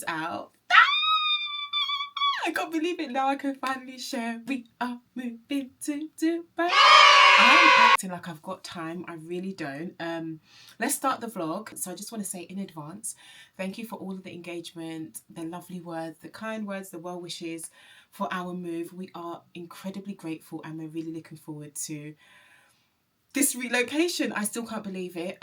out. I can't believe it now. I can finally share. We are moving to Dubai. I'm acting like I've got time. I really don't. Let's start the vlog. So I just want to say in advance, thank you for all of the engagement, the lovely words, the kind words, the well wishes for our move. We are incredibly grateful and we're really looking forward to this relocation. I still can't believe it.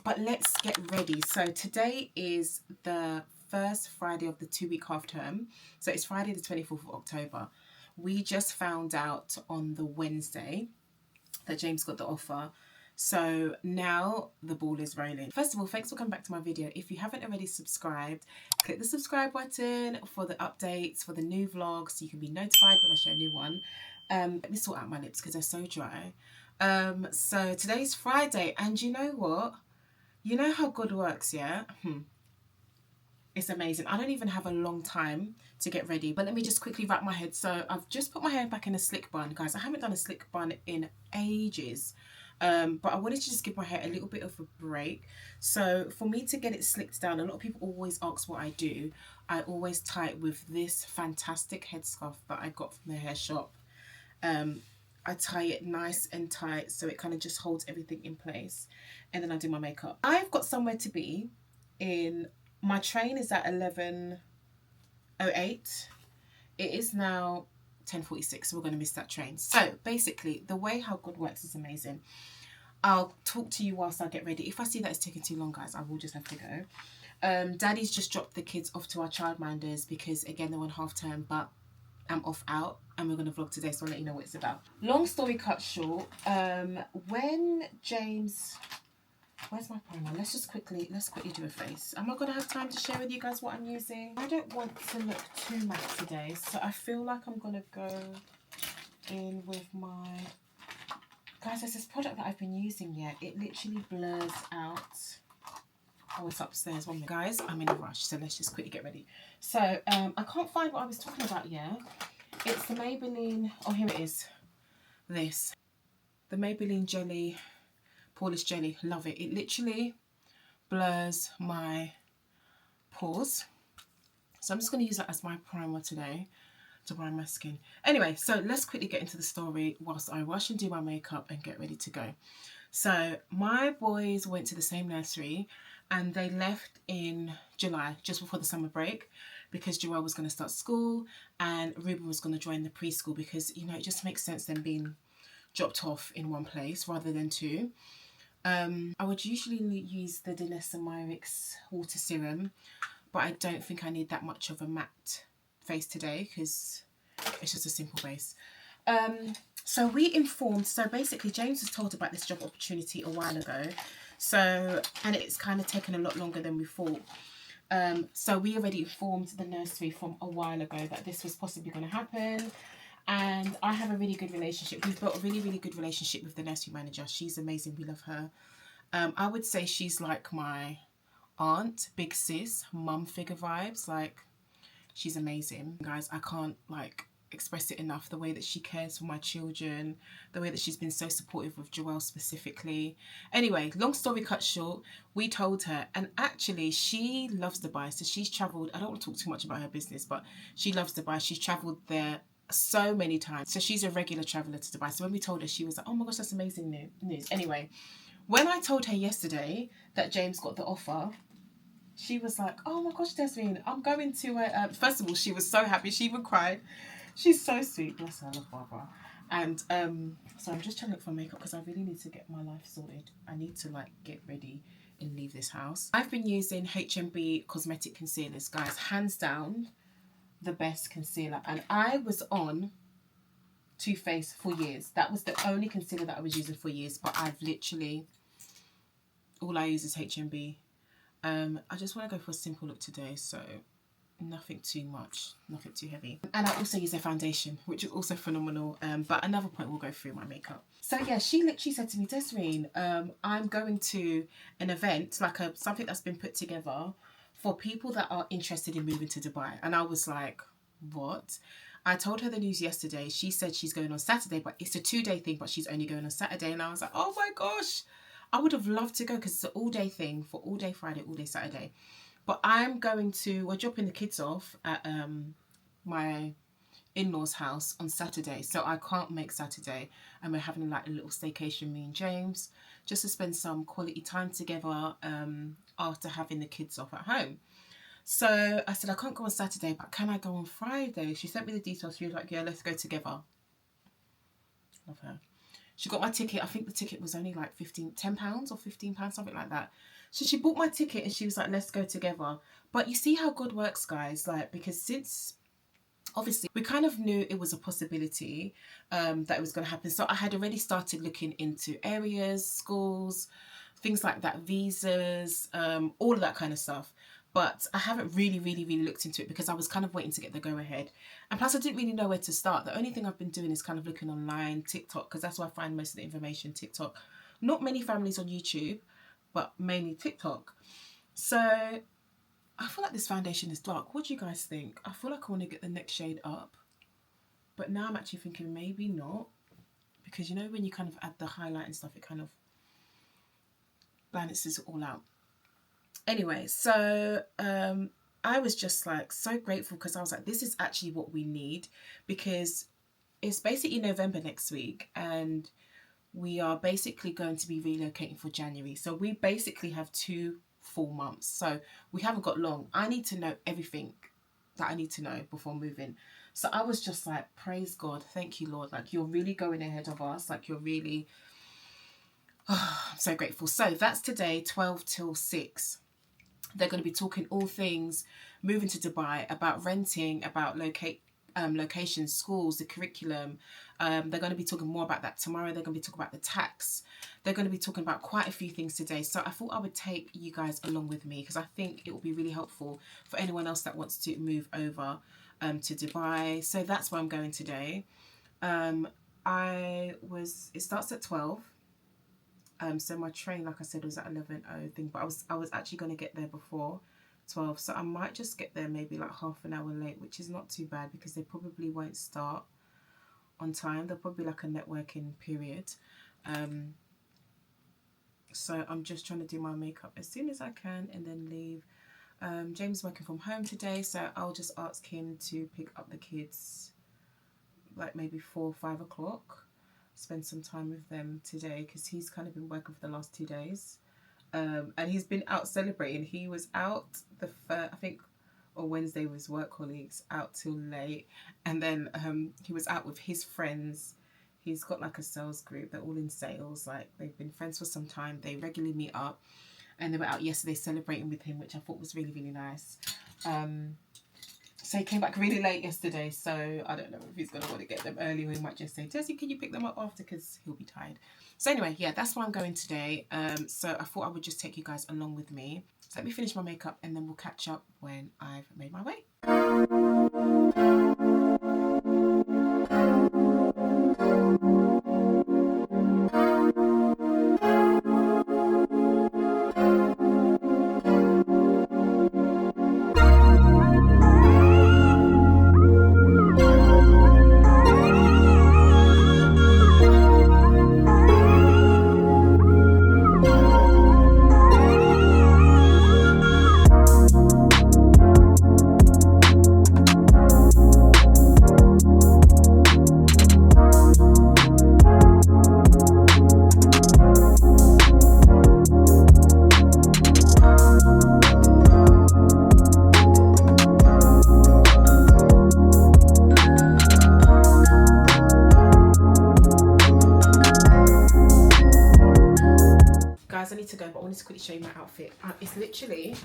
But let's get ready. So today is the first Friday of the 2-week half term. So it's Friday the 24th of October. We just found out on the Wednesday that James got the offer. So now the ball is rolling. First of all, thanks for coming back to my video. If you haven't already subscribed, click the subscribe button for the updates, for the new vlogs, so you can be notified when I share a new one. Let me sort out my lips because they're so dry. So today's Friday, and you know what? You know how God works, yeah? It's amazing. I don't even have a long time to get ready, but let me just quickly wrap my head. So I've just put my hair back in a slick bun, guys. I haven't done a slick bun in ages, but I wanted to just give my hair a little bit of a break. So for me to get it slicked down, a lot of people always ask what I do. I always tie it with this fantastic headscarf that I got from the hair shop. I tie it nice and tight so it kind of just holds everything in place, and then I do my makeup. I've got somewhere to be in. My train is at 11:08. It is now 10:46, so we're going to miss that train. So basically, the way how God works is amazing. I'll talk to you whilst I get ready. If I see that it's taking too long, guys, I will just have to go. Daddy's just dropped the kids off to our childminders because, again, they're on half term, but I'm off out and we're going to vlog today, so I'll let you know what it's about. Long story cut short, when James... Where's my primer? Let's quickly do a face. Am I going to have time to share with you guys what I'm using? I don't want to look too matte today, so I feel like I'm going to go in with my... Guys, there's this product that I've been using yet. It literally blurs out. Oh, it's upstairs. One minute. Guys, I'm in a rush, so let's just quickly get ready. So, I can't find what I was talking about yet. It's the Maybelline... Oh, here it is. This. The Maybelline Jelly... Poreless Jelly. Love it. It literally blurs my pores. So I'm just going to use that as my primer today to prime my skin. Anyway, so let's quickly get into the story whilst I rush and do my makeup and get ready to go. So my boys went to the same nursery and they left in July, just before the summer break, because Joelle was going to start school and Ruben was going to join the preschool because, you know, it just makes sense them being dropped off in one place rather than two. I would usually use the Denessamyrix water serum, but I don't think I need that much of a matte face today because it's just a simple base. So we informed, so basically James was told about this job opportunity a while ago, so, and it's kind of taken a lot longer than we thought. So we already informed the nursery from a while ago that this was possibly going to happen. And I have a really good relationship. We've built a really, really good relationship with the nursery manager. She's amazing. We love her. I would say she's like my aunt, big sis, mum figure vibes. Like, she's amazing. Guys, I can't like express it enough. The way that she cares for my children, the way that she's been so supportive with Joelle specifically. Anyway, long story cut short, we told her, and actually she loves Dubai. So she's travelled. I don't want to talk too much about her business, but she loves Dubai. She's travelled there so many times, so she's a regular traveller to Dubai. So when we told her, she was like, oh my gosh, that's amazing news. Anyway, when I told her yesterday that James got the offer, she was like, oh my gosh, Desreen, I'm going to first of all, she was so happy, she even cried. She's so sweet, bless her, I love Barbara. And so I'm just trying to look for makeup because I really need to get my life sorted. I need to like get ready and leave this house. I've been using HMB cosmetic concealers, guys, hands down the best concealer, and I was on Too Faced for years. That was the only concealer that I was using for years, but I've literally, all I use is HMB. I just want to go for a simple look today, so nothing too much, nothing too heavy. And I also use a foundation, which is also phenomenal, but another point we'll go through my makeup. So yeah, she literally said to me, Desreen, I'm going to an event, like something that's been put together for people that are interested in moving to Dubai. And I was like, what? I told her the news yesterday. She said she's going on Saturday, but it's a 2-day thing, but she's only going on Saturday. And I was like, oh my gosh, I would have loved to go because it's an all-day thing for all day Friday, all day Saturday. But we're dropping the kids off at my in-laws house on Saturday, so I can't make Saturday, and we're having like a little staycation, me and James, just to spend some quality time together after having the kids off at home. So I said I can't go on Saturday, but can I go on Friday? She sent me the details. She was like, yeah, let's go together. Love her. She got my ticket. I think the ticket was only like £10 or £15, something like that. So she bought my ticket and she was like, let's go together. But you see how God works, guys, like, because since obviously we kind of knew it was a possibility that it was going to happen. So I had already started looking into areas, schools, things like that, visas, all of that kind of stuff. But I haven't really looked into it because I was kind of waiting to get the go ahead. And plus I didn't really know where to start. The only thing I've been doing is kind of looking online, TikTok, because that's where I find most of the information, TikTok. Not many families on YouTube, but mainly TikTok. So I feel like this foundation is dark. What do you guys think? I feel like I want to get the next shade up. But now I'm actually thinking maybe not. Because you know when you kind of add the highlight and stuff, it kind of balances it all out. Anyway, so I was just like so grateful because I was like, this is actually what we need, because it's basically November next week and we are basically going to be relocating for January. So we basically have 2 full months. So we haven't got long. I need to know everything that I need to know before moving. So I was just like, praise God. Thank you, Lord. Like, you're really going ahead of us. Like, you're really, I'm so grateful. So that's today, 12 till 6. They're going to be talking all things moving to Dubai, about renting, about locations, schools, the curriculum. They're going to be talking more about that tomorrow. They're going to be talking about the tax. They're going to be talking about quite a few things today. So I thought I would take you guys along with me because I think it will be really helpful for anyone else that wants to move over to Dubai. So that's where I'm going today. It starts at 12. So my train, like I said, was at 11:00 thing, but I was actually going to get there before 12, so I might just get there maybe like half an hour late, which is not too bad because they probably won't start on time. They'll probably like a networking period. So I'm just trying to do my makeup as soon as I can and then leave. James is working from home today, so I'll just ask him to pick up the kids like maybe 4 or 5 o'clock. Spend some time with them today because he's kind of been working for the last 2 days, and he's been out celebrating. He was out I think on Wednesday with his work colleagues out till late, and then he was out with his friends. He's got like a sales group. They're all in sales. Like, they've been friends for some time. They regularly meet up, and they were out yesterday celebrating with him, which I thought was really nice. So he came back really late yesterday, so I don't know if he's going to want to get them early, or he might just say, Desi, can you pick them up after, because he'll be tired. So anyway, yeah, that's where I'm going today. So I thought I would just take you guys along with me. So let me finish my makeup and then we'll catch up when I've made my way. Guys, I need to go, but I wanted to quickly show you my outfit. It's literally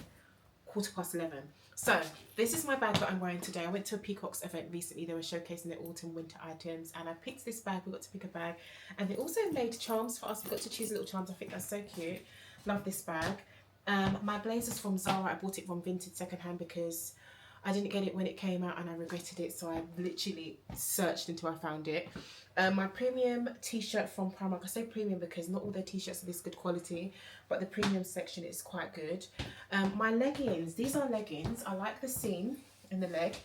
11:15. So this is my bag that I'm wearing today. I went to a Peacock's event recently. They were showcasing their autumn winter items, and I picked this bag. We got to pick a bag, and they also made charms for us. We got to choose little charms. I think that's so cute. Love this bag. My blazer's from Zara. I bought it from vintage secondhand because I didn't get it when it came out and I regretted it, so I literally searched until I found it. My premium t-shirt from Primark. I say premium because not all their t-shirts are this good quality, but the premium section is quite good. My leggings. These are leggings. I like the seam in the leg,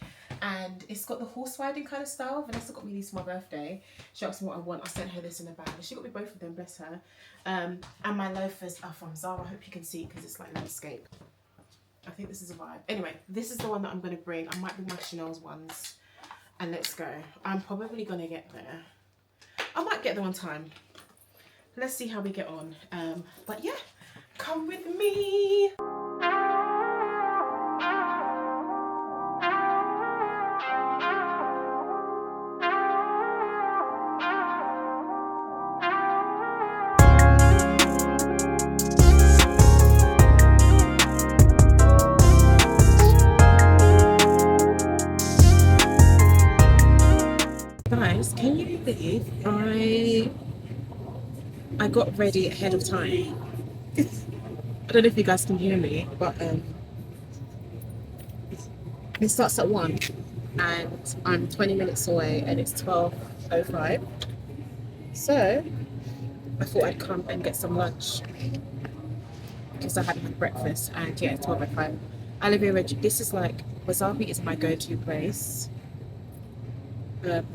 and it's got the horse riding kind of style. Vanessa got me these for my birthday. She asked me what I want. I sent her this in a bag. She got me both of them, bless her. And my loafers are from Zara. I hope you can see it because it's like landscape. I think this is a vibe. Anyway, this is the one that I'm going to bring. I might bring my Chanel's ones. And let's go. I'm probably going to get there. I might get there on time. Let's see how we get on. But yeah, come with me. Guys, can you believe I got ready ahead of time? I don't know if you guys can hear me, but it starts at 1 and I'm 20 minutes away and it's 12:05. So I thought I'd come and get some lunch because I hadn't had breakfast, and yeah, it's 12:05. Olivia Reggie, this is like, wasabi is my go-to place.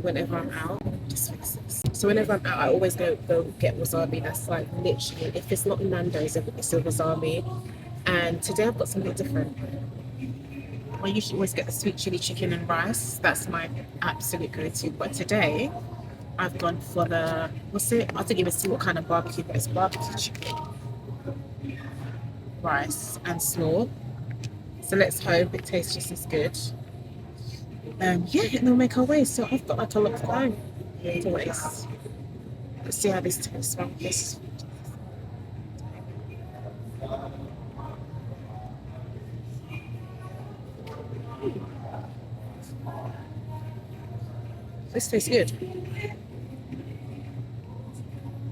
Whenever I'm out, just fix this. So whenever I'm out, I always go get wasabi. That's like literally, if it's not Nando's, it's a wasabi. And today I've got something different. I usually always get the sweet chili chicken and rice. That's my absolute go-to. But today I've gone for the, what's it? I didn't even see what kind of barbecue, but it's barbecue chicken, rice and slaw. So let's hope it tastes just as good. Yeah, and we'll make our way. So I've got like a lot of time to waste. Let's see how this tastes. Well, this tastes good.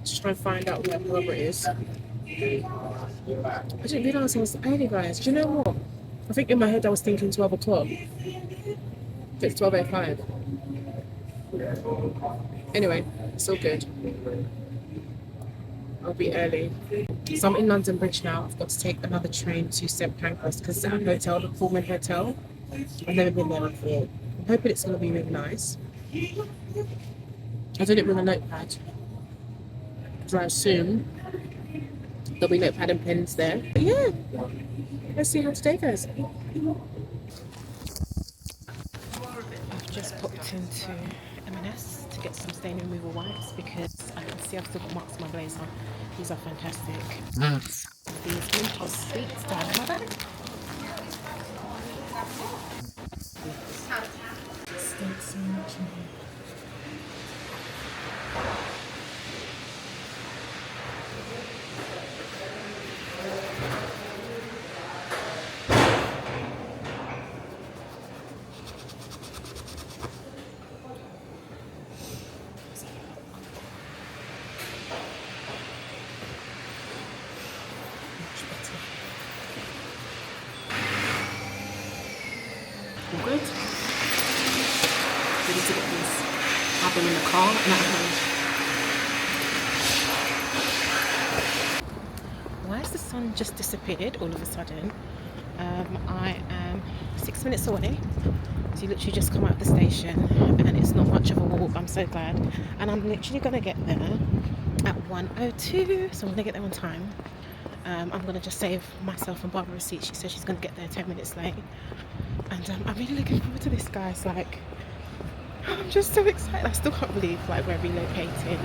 Just trying to find out whoever it is. I didn't realise I was early, guys. Do you know what? I think in my head I was thinking 12 o'clock. It's 12:05. Anyway, it's all good. I'll be early. So I'm in London Bridge now. I've got to take another train to St Pancras because it's a hotel, the Pullman Hotel. I've never been there before. I'm hoping it's going to be really nice. I did it with a notepad, so I assume there'll be notepad and pens there. But yeah, let's see how today goes. I've just popped into M&S to get some stain removal wipes because I can see I've still got marks on my blazer. These are fantastic. These Mentos sweets down my bag. Stinks so much in here. All good. Ready to get these happen in the car and at home. Why has the sun just disappeared all of a sudden? I am 6 minutes away. So you literally just come out of the station and it's not much of a walk. I'm so glad. And I'm literally going to get there at 1:02. So I'm going to get there on time. I'm going to just save myself and Barbara a seat. She said she's going to get there 10 minutes late. And I'm really looking forward to this, guys. Like, I'm just so excited. I still can't believe like we're relocating.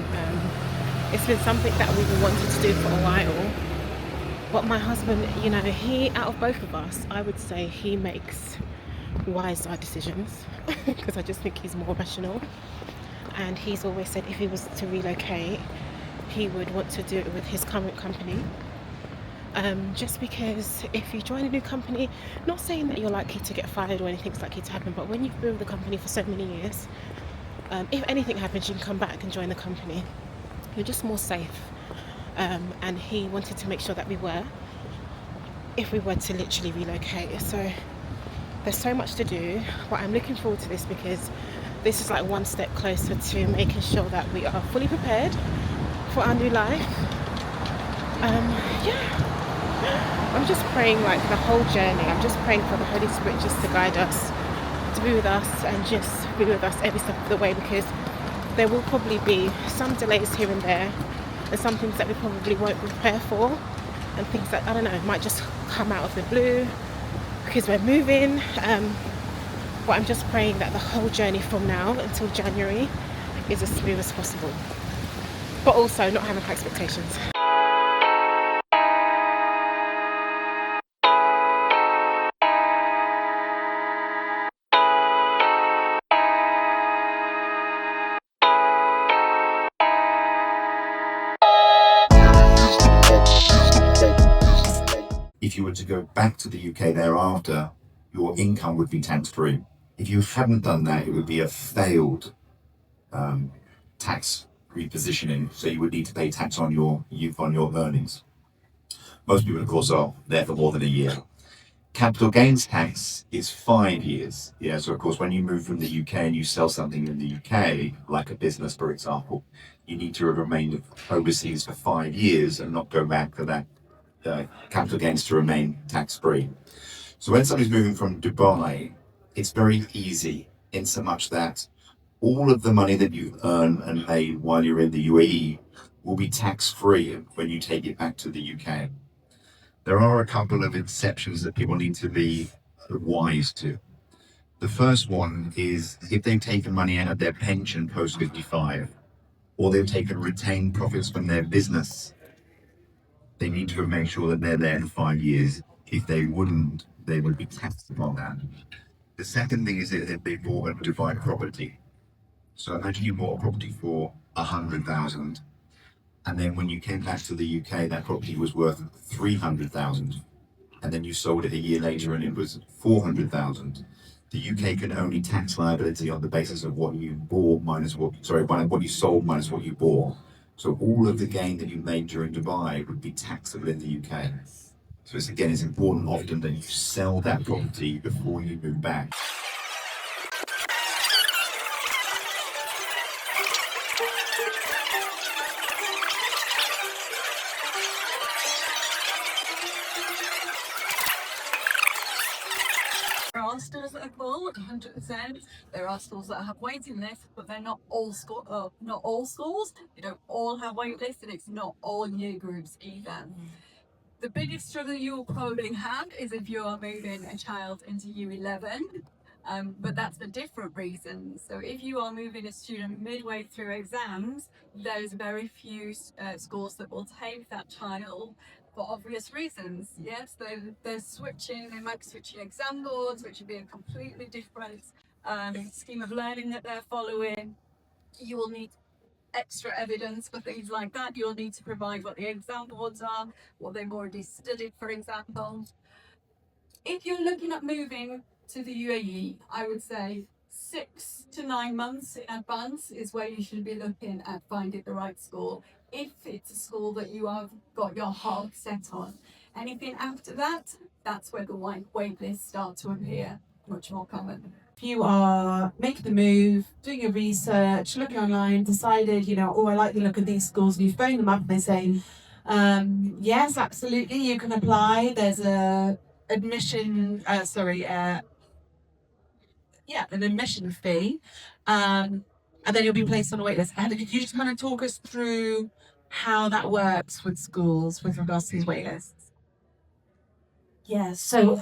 It's been something that we've been wanting to do for a while. But my husband, you know, he, out of both of us, I would say he makes wiser decisions because I just think he's more rational. And he's always said if he was to relocate, he would want to do it with his current company. Just because if you join a new company, not saying that you're likely to get fired or anything's likely to happen, but when you've been with the company for so many years, if anything happens, you can come back and join the company. You're just more safe. And he wanted to make sure that we were, if we were to literally relocate. So there's so much to do, but I'm looking forward to this because this is like one step closer to making sure that we are fully prepared for our new life. Yeah, I'm just praying like the whole journey. I'm just praying for the Holy Spirit just to guide us, to be with us and just be with us every step of the way, because there will probably be some delays here and there and some things that we probably won't prepare for, and things that, I don't know, might just come out of the blue. because we're moving. But I'm just praying that the whole journey from now until January is as smooth as possible, but also not having high expectations. If you were to go back to the UK thereafter, your income would be tax-free. If you hadn't done that, it would be a failed tax repositioning, so you would need to pay tax on your earnings. Most people, of course, are there for more than a year. Capital gains tax is 5 years. Yeah, so of course, when you move from the UK and you sell something in the UK, like a business, for example, you need to remain overseas for 5 years and not go back for that capital gains to remain tax-free. So when somebody's moving from Dubai, it's very easy in so much that all of the money that you earn and made while you're in the UAE will be tax-free when you take it back to the UK. There are a couple of exceptions that people need to be wise to. The first one is if they've taken money out of their pension post 55, or they've taken retained profits from their business, they need to make sure that they're there for 5 years. If they wouldn't, they would be taxed upon that. The second thing is that they bought a Dubai property. So imagine you bought a property for 100,000, and then when you came back to the UK, that property was worth 300,000, and then you sold it a year later and it was 400,000. The UK can only tax liability on the basis of what you bought minus what you sold minus what you bought. So all of the gain that you made during Dubai would be taxable in the UK. So it's important often that you sell that property before you move back. There are schools that are full, 100%. There are schools that have waiting lists, but they're not all schools. They don't all have wait lists, and it's not all year groups either. The biggest struggle you will probably have is if you are moving a child into year 11, but that's for different reasons. So if you are moving a student midway through exams, there's very few schools that will take that child for obvious reasons. Yes, they're switching, they might be switching exam boards, which would be a completely different scheme of learning that they're following. You will need extra evidence for things like that. You'll need to provide what the exam boards are, what they've already studied, for example. If you're looking at moving to the UAE, I would say 6 to 9 months in advance is where you should be looking at finding the right school, if it's a school that you have got your heart set on. Anything after that, that's where the wait lists start to appear much more common. You are making the move, doing your research, looking online, decided, oh, I like the look of these schools, and you phone them up and they say, yes, absolutely, you can apply. There's an admission fee, and then you'll be placed on a wait list. And could you just kind of talk us through how that works with schools with regards to these wait lists? Yeah, so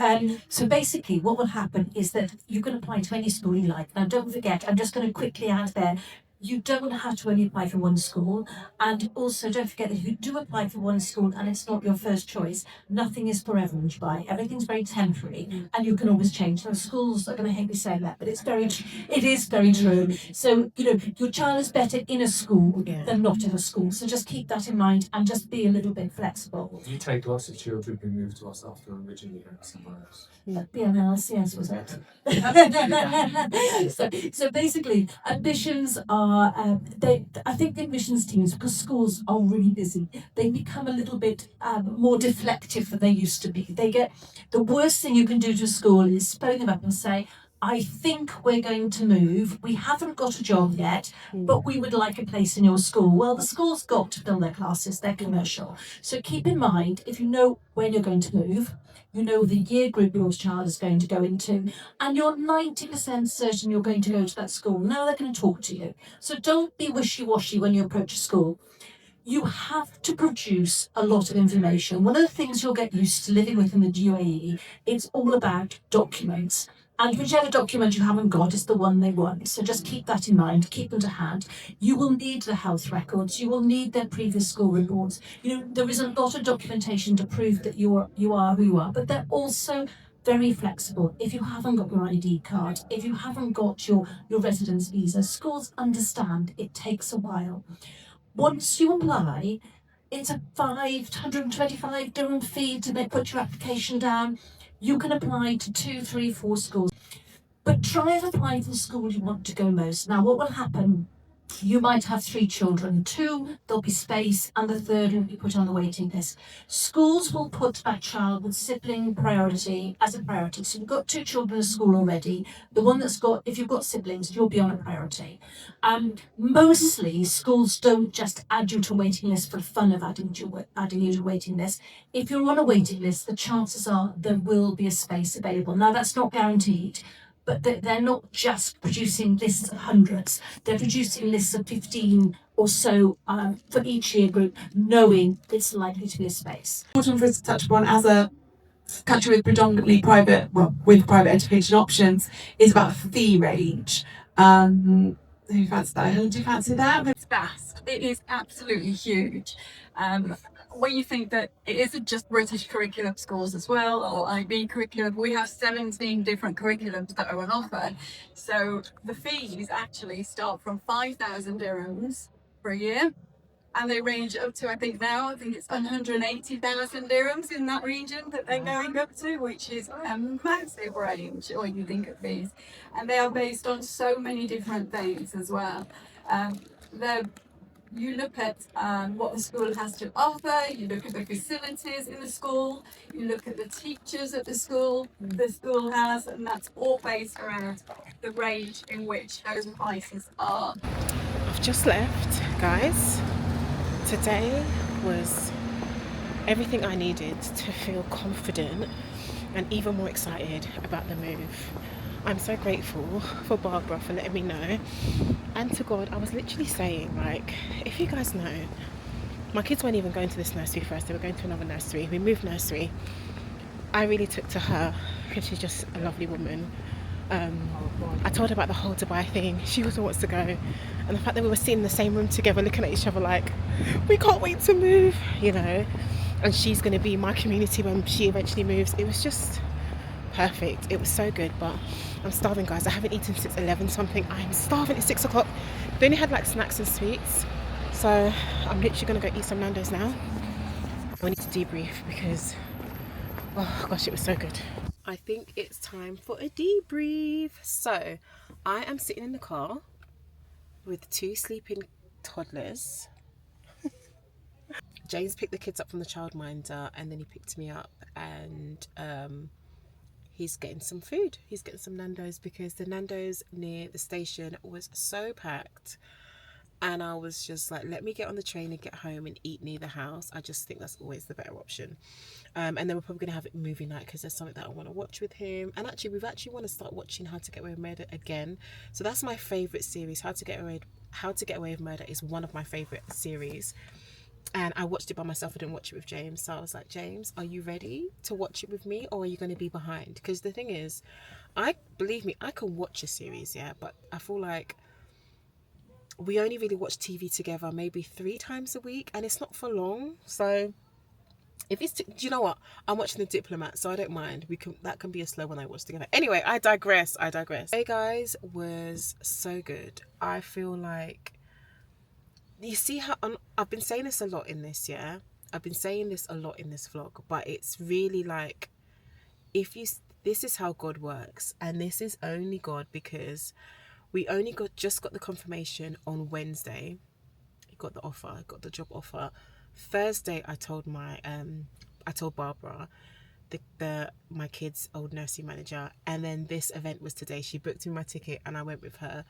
basically what will happen is that you can apply to any school you like. Now don't forget, I'm just going to quickly add there, you don't have to only apply for one school, and also don't forget that if you do apply for one school and it's not your first choice, nothing is forever in Dubai. Everything's very temporary, and you can always change. Now schools are going to hate me saying that, but it is very true. So your child is better in a school than not in a school. So just keep that in mind and just be a little bit flexible. You take lots of children who move to us after originally going somewhere else. BMLCS was it? So basically, admissions are, I think the admissions teams, because schools are really busy, they become a little bit more deflective than they used to be. The worst thing you can do to a school is phone them up and say, I think we're going to move. We haven't got a job yet, but we would like a place in your school. Well, the school's got to fill their classes, they're commercial. So keep in mind, if you know when you're going to move, you know the year group your child is going to go into, and you're 90% certain you're going to go to that school. Now they're going to talk to you. So don't be wishy-washy when you approach a school. you have to produce a lot of information. One of the things you'll get used to living with in the UAE, it's all about documents. And whichever document you haven't got is the one they want. So just keep that in mind, keep them to hand. You will need the health records, you will need their previous school reports. You know, there is a lot of documentation to prove that you are who you are, but they're also very flexible. If you haven't got your ID card, if you haven't got your residence visa, schools understand it takes a while. Once you apply, it's a 525 dirham fee to put your application down. You can apply to 2, 3, 4 schools. But try and apply for the school you want to go most. Now, what will happen? You might have 3 children. 2, there'll be space, and the 3rd will be put on the waiting list. Schools will put that child with sibling priority as a priority. So you've got 2 children in school already. The one that's got, if you've got siblings, you'll be on a priority. Mostly, schools don't just add you to a waiting list for the fun of adding you to a waiting list. If you're on a waiting list, the chances are there will be a space available. Now, that's not guaranteed. But they're not just producing lists of hundreds, they're producing lists of 15 or so for each year group, knowing it's likely to be a space. Important for us to touch upon as a country with predominantly private, well, with private education options, is about the fee range. Who fancies that? Helen, do you fancy that? It's vast. It is absolutely huge. When you think that it isn't just British curriculum schools as well, or IB curriculum, we have 17 different curriculums that are on offer. So the fees actually start from 5,000 dirhams per year, and they range up to, I think it's 180,000 dirhams in that region that they're going up to, which is a massive range when you think of fees. And they are based on so many different things as well. You look at what the school has to offer, you look at the facilities in the school, you look at the teachers at the school has, and that's all based around the range in which those prices are. I've just left, guys. Today was everything I needed to feel confident and even more excited about the move. I'm so grateful for Barbara for letting me know, and to God. I was literally saying, like, if you guys know, my kids weren't even going to this nursery first, they were going to another nursery. We moved nursery. I really took to her because she's just a lovely woman. I told her about the whole Dubai thing. She also wants to go, and the fact that we were sitting in the same room together looking at each other like, we can't wait to move, you know. And she's going to be my community when she eventually moves. It was just perfect. It was so good. But I'm starving, guys. I haven't eaten since 11 something. I'm starving. It's 6 o'clock. They only had like snacks and sweets, so I'm literally going to go eat some Nando's now. I need to debrief because, oh gosh, it was so good. I think it's time for a debrief. So I am sitting in the car with 2 sleeping toddlers. James picked the kids up from the childminder, and then he picked me up, and he's getting some food. He's getting some Nando's because the Nando's near the station was so packed. And I was just like, let me get on the train and get home and eat near the house. I just think that's always the better option. And then we're probably going to have a movie night because there's something that I want to watch with him. And actually, we've actually want to start watching How to Get Away with Murder again. So that's my favourite series. How to Get Away with Murder is one of my favourite series. And I watched it by myself. I didn't watch it with James. So I was like, James, are you ready to watch it with me, or are you going to be behind? Because the thing is, believe me, I can watch a series, yeah, but I feel like we only really watch TV together maybe 3 times a week, and it's not for long. So if it's do you know what, I'm watching The Diplomat, so I don't mind. That can be a slow one I watch together. Anyway, I digress. Hey guys, was so good. I feel like, you see how I've been saying this a lot in this, yeah, I've been saying this a lot in this vlog, but it's really like, this is how God works, and this is only God, because we only just got the confirmation on Wednesday. Got the job offer. Thursday, I told Barbara, my kid's old nursery manager, and then this event was today. She booked me my ticket, and I went with her.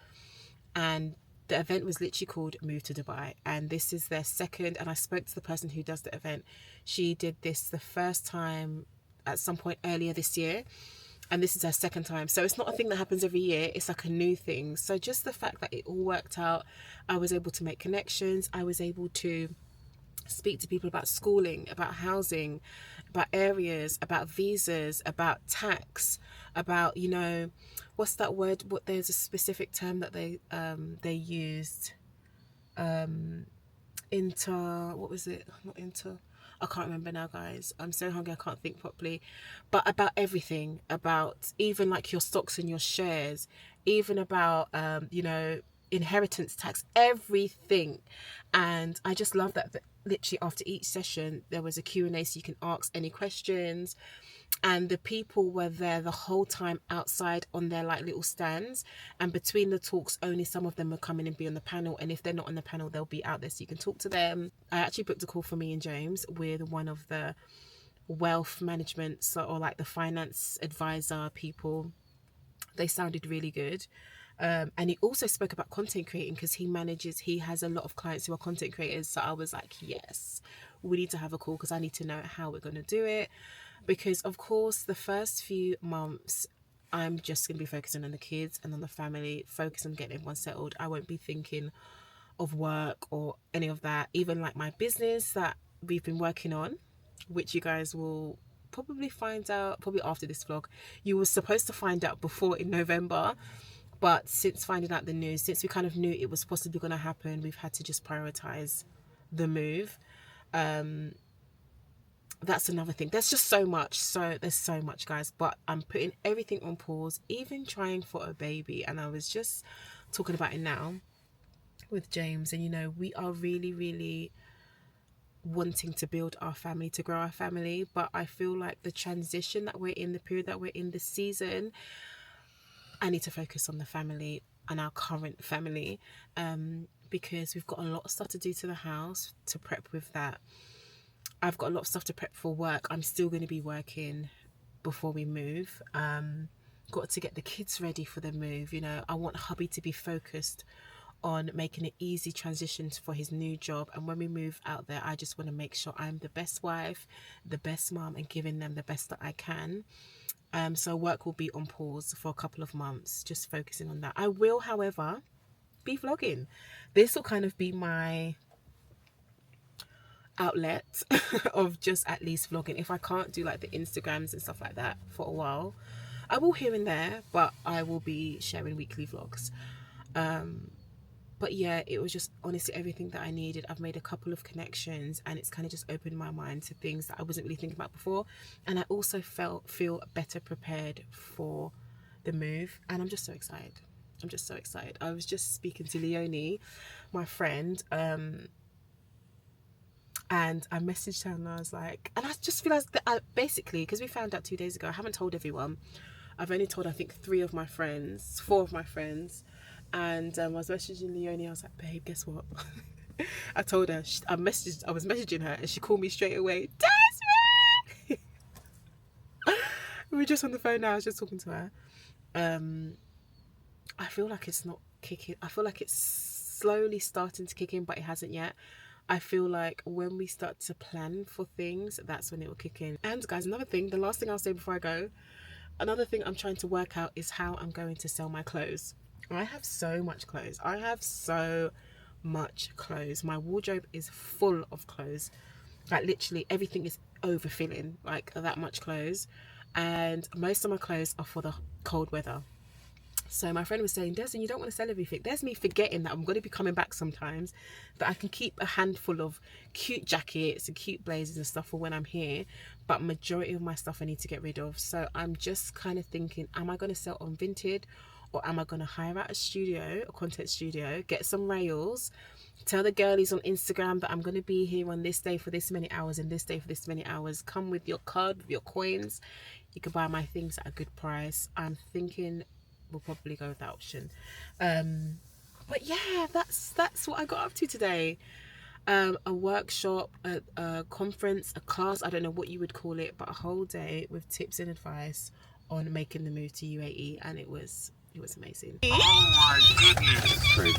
And the event was literally called Move to Dubai, and this is their second. And I spoke to the person who does the event. She did this the first time at some point earlier this year, and this is her second time. So it's not a thing that happens every year. It's like a new thing. So just the fact that it all worked out, I was able to make connections. I was able to speak to people about schooling, about housing, about areas, about visas, about tax, about, you know, what's that word? What, there's a specific term that they used. What was it? Not inter. I can't remember now, guys. I'm so hungry, I can't think properly. But about everything, about even like your stocks and your shares, even about, you know, inheritance tax, everything. And I just love that literally after each session, there was a Q&A so you can ask any questions. And the people were there the whole time outside on their like little stands, and between the talks only some of them will come in and be on the panel, and if they're not on the panel they'll be out there so you can talk to them. I actually booked a call for me and James with one of the wealth management, or like the finance advisor people. They sounded really good. And he also spoke about content creating, because he has a lot of clients who are content creators. So I was like, yes, we need to have a call, because I need to know how we're going to do it. Because of course the first few months I'm just going to be focusing on the kids and on the family, focus on getting everyone settled. I won't be thinking of work or any of that. Even like my business that we've been working on, which you guys will probably find out probably after this vlog. You were supposed to find out before in November, but since finding out the news, since we kind of knew it was possibly going to happen, we've had to just prioritize the move. That's another thing. There's just so much. There's so much, guys. But I'm putting everything on pause, even trying for a baby. And I was just talking about it now with James. And, you know, we are really, really wanting to build our family, to grow our family. But I feel like the transition that we're in, the period that we're in this season, I need to focus on the family and our current family, because we've got a lot of stuff to do to the house to prep with that. I've got a lot of stuff to prep for work. I'm still going to be working before we move. Got to get the kids ready for the move. You know, I want hubby to be focused on making an easy transition for his new job. And when we move out there, I just want to make sure I'm the best wife, the best mom, and giving them the best that I can. So work will be on pause for a couple of months, just focusing on that. I will, however, be vlogging. This will kind of be my outlet of just at least vlogging. If I can't do like the Instagrams and stuff like that for a while, I will here and there, but I will be sharing weekly vlogs. But yeah, it was just honestly everything that I needed. I've made a couple of connections, and it's kind of just opened my mind to things that I wasn't really thinking about before. And I also feel better prepared for the move, and I'm just so excited. I'm just so excited. I was just speaking to Leonie, my friend, and I messaged her and I was like, and I just realised that basically, because we found out 2 days ago, I haven't told everyone. I've only told, I think, 4 of my friends. And I was messaging Leonie. I was like, babe, guess what? I told her, I was messaging her, and she called me straight away. Desreen! We were just on the phone now. I was just talking to her. I feel like it's not kicking. I feel like it's slowly starting to kick in, but it hasn't yet. I feel like when we start to plan for things, that's when it will kick in. And guys, another thing, the last thing I'll say before I go, another thing I'm trying to work out is how I'm going to sell my clothes. I have so much clothes. My wardrobe is full of clothes. Like literally everything is overfilling, like that much clothes. And most of my clothes are for the cold weather. So my friend was saying, Desreen, you don't want to sell everything. There's me forgetting that I'm going to be coming back sometimes, that I can keep a handful of cute jackets and cute blazers and stuff for when I'm here, but majority of my stuff I need to get rid of. So I'm just kind of thinking, am I going to sell on Vinted, or am I going to hire out a content studio, get some rails, tell the girlies on Instagram that I'm going to be here on this day for this many hours and this day for this many hours. Come with your card, with your coins. You can buy my things at a good price. I'm thinking we'll probably go with that option. But yeah, that's what I got up to today. A workshop, a conference, a class, I don't know what you would call it, but a whole day with tips and advice on making the move to UAE, and it was amazing. Oh my goodness. It's crazy.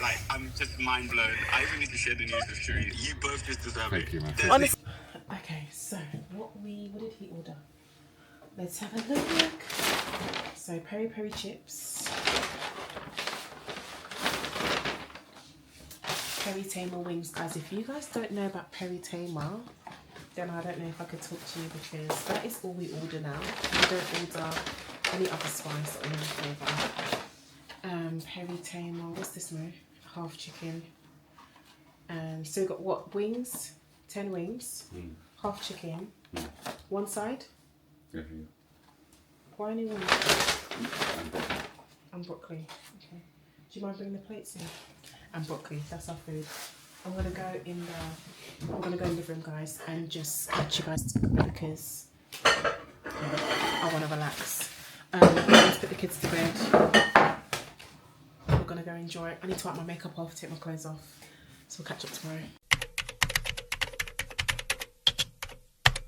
Like, I'm just mind blown. I even need to share the news with Sheree. You both just deserve Thank it. you, man. Honestly. Okay, so what did he order? Let's have a look. So peri chips. peri tamer wings, guys. If you guys don't know about peri tamer, then I don't know if I could talk to you, because that is all we order now. We don't order any other spice or any flavour. Peri tamer, what's this now? Half chicken. So we've got what? Wings? 10 wings. Half chicken. One side? Why only one? And broccoli. Okay. Do you mind bringing the plates in? And broccoli, that's our food. I'm gonna go in the room, guys, and just catch you guys because I wanna relax. Let's put the kids to bed. We're gonna go enjoy it. I need to wipe my makeup off, take my clothes off. So we'll catch up tomorrow.